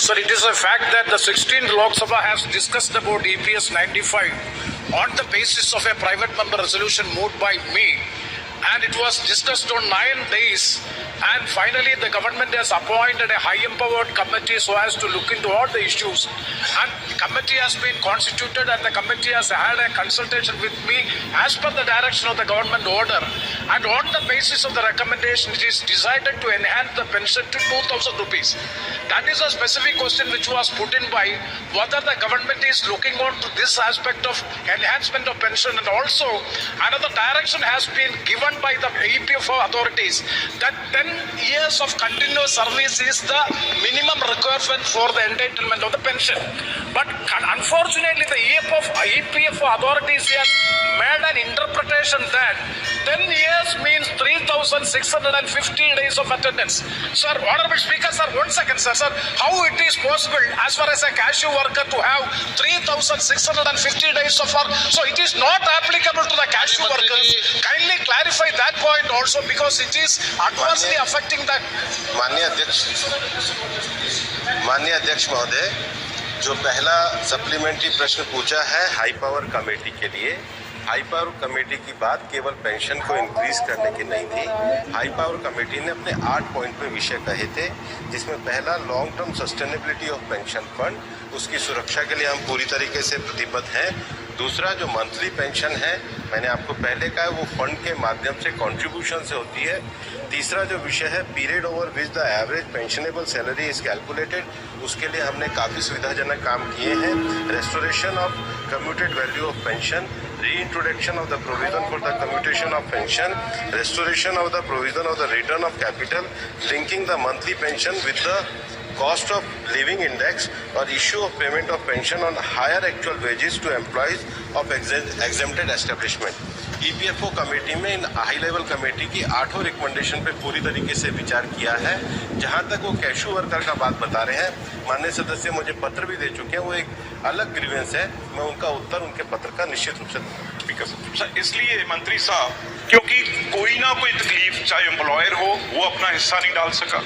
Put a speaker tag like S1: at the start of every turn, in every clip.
S1: Sir, it is a fact that the 16th Lok Sabha has discussed about EPS 95 on the basis of a private member resolution moved by me, and it was discussed on 9 days, and finally the government has appointed a high empowered committee so as to look into all the issues, and the committee has been constituted and the committee has had a consultation with me as per the direction of the government order, and on the basis of the recommendation it is decided to enhance the pension to 2,000 rupees. That is a specific question which was put in by whether the government is looking on to this aspect of enhancement of pension, and also another direction has been given by the EPFO authorities that 10 years of continuous service is the minimum requirement for the entitlement of the pension. But unfortunately the EPFO authorities have made an interpretation that 10 years means 3,650 days of attendance. Sir, Honorable Speaker, sir, 1 second, sir, how it is possible as far as a cashew worker to have 3,650 days of work? So it is not applicable to the cashew workers. Kindly clarify that point also, because it is adversely affecting the...
S2: माननीय अध्यक्ष महोदय, जो पहला supplementary प्रश्न पूछा है high power committee के लिए, हाई पावर कमेटी की बात केवल पेंशन को इंक्रीज करने की नहीं थी। हाई पावर कमेटी ने अपने 8 पॉइंट पे विषय कहे थे, जिसमें पहला long term sustainability of pension fund, उसकी सुरक्षा के लिए हम पूरी तरीके से प्रतिबद्ध हैं। दूसरा जो मंथली पेंशन है, मैंने आपको पहले कहा है वो फंड के माध्यम से कंट्रीब्यूशन से होती है। तीसरा जो विषय है period over which the average pensionable salary is calculated, उसके लिए हमने काफ़ी सुविधाजनक काम किए हैं। Restoration of commuted value of pension, reintroduction of the provision for the commutation of pension, restoration of the provision of the return of capital, linking the monthly pension with the cost of living index, or issue of payment of pension on higher actual wages to employees of exempted establishment. EPFO committee में इन high level committee की 8 recommendation पे पूरी तरीके से विचार किया है। जहां तक वो कैशू वर्कर का बात बता रहे हैं, माननीय सदस्य मुझे पत्र भी दे चुके हैं, वो एक अलग ग्रीवेंस है, मैं उनका उत्तर उनके पत्र का निश्चित रूप से भी कर सकता हूं।
S3: इसलिए मंत्री साहब, क्योंकि कोई ना कोई तकलीफ, चाहे एम्प्लॉयर हो वो अपना हिस्सा नहीं डाल सका,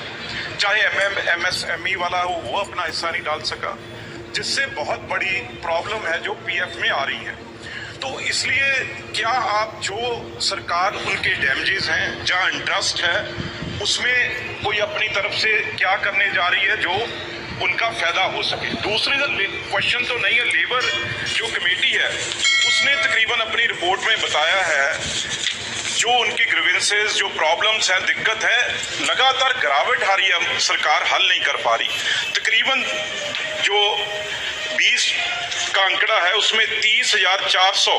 S3: चाहे MSME वाला हो वो अपना हिस्सा नहीं डाल सका, जिससे बहुत बड़ी प्रॉब्लम है जो PF में आ रही है। तो इसलिए क्या आप जो सरकार उनके डैमेजेस हैं, जहाँ इंटरेस्ट है, उसमें कोई अपनी तरफ से क्या करने जा रही है जो उनका फायदा हो सके? दूसरी क्वेश्चन तो नहीं है, लेबर जो कमेटी है उसने तकरीबन अपनी रिपोर्ट में बताया है जो उनकी ग्रीवेंसेस, जो प्रॉब्लम्स हैं, दिक्कत है, लगातार गिरावट आ रही है, सरकार हल नहीं कर पा रही। तकरीबन जो 20 का अंकड़ा है उसमें 30,400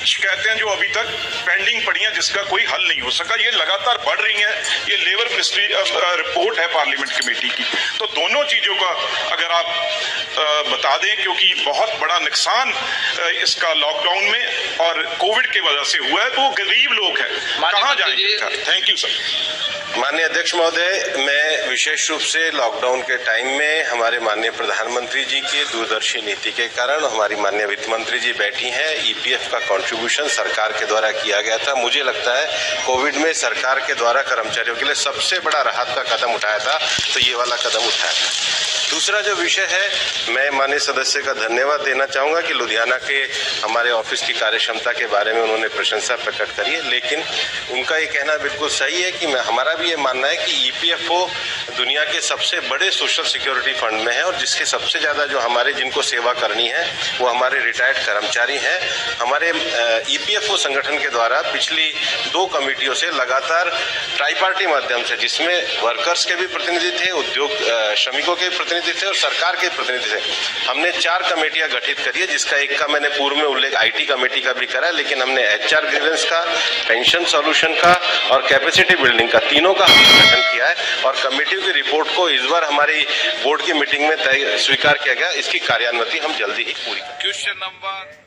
S3: शिकायतें जो अभी तक पेंडिंग पड़ी हैं, जिसका कोई हल नहीं हो सका। ये लगातार बढ़ रही हैं, ये लेबर मिनिस्ट्री रिपोर्ट है पार्लियामेंट कमेटी की। तो दोनों चीज़ों का अगर आप बता दें, क्योंकि बहुत बड़ा नुकसान इसका लॉकडाउन में और कोविड के वजह से हुआ है, तो वो गरीब लोग हैं, कहाँ जाएंगे? Thank you sir.
S2: माननीय अध्यक्ष महोदय, मैं विशेष रूप से लॉकडाउन के टाइम में हमारे माननीय प्रधानमंत्री जी की दूरदर्शी नीति के कारण हमारी माननीय वित्त मंत्री जी बैठी हैं। EPF का कंट्रीब्यूशन सरकार के द्वारा किया गया था। मुझे लगता है कोविड में सरकार के द्वारा कर्मचारियों के लिए सबसे बड़ा राहत का कदम उठाया था, तो ये वाला कदम उठाया था। दूसरा जो विषय है, मैं माननीय सदस्य का धन्यवाद देना चाहूँगा कि लुधियाना के हमारे ऑफिस की कार्यक्षमता के बारे में उन्होंने प्रशंसा प्रकट करी है, लेकिन उनका ये कहना बिल्कुल सही है कि हमारा भी ये मानना है कि EPFO दुनिया के सबसे बड़े सोशल सिक्योरिटी फंड में है, और जिसके सबसे ज़्यादा जो हमारे जिनको सेवा करनी है वो हमारे रिटायर्ड कर्मचारी हैं। हमारे EPFO संगठन के द्वारा पिछली 2 कमेटियों से लगातार ट्राईपार्टी माध्यम से, जिसमें वर्कर्स के भी प्रतिनिधि थे, उद्योग श्रमिकों के प्रतिनिधि थे और सरकार के प्रतिनिधि थे, हमने 4 कमेटियां गठित करी है, जिसका एक का मैंने पूर्व में उल्लेख IT कमेटी का भी करा है, लेकिन हमने HR ग्रीवेंस का, पेंशन सॉल्यूशन का और कैपेसिटी बिल्डिंग का, तीनों का हमने गठन किया है। और कमेटियों की रिपोर्ट को इस बार हमारी बोर्ड की मीटिंग में स्वीकार किया गया। इसकी कार्यान्वयन हम जल्दी ही पूरी करेंगे।
S1: Question number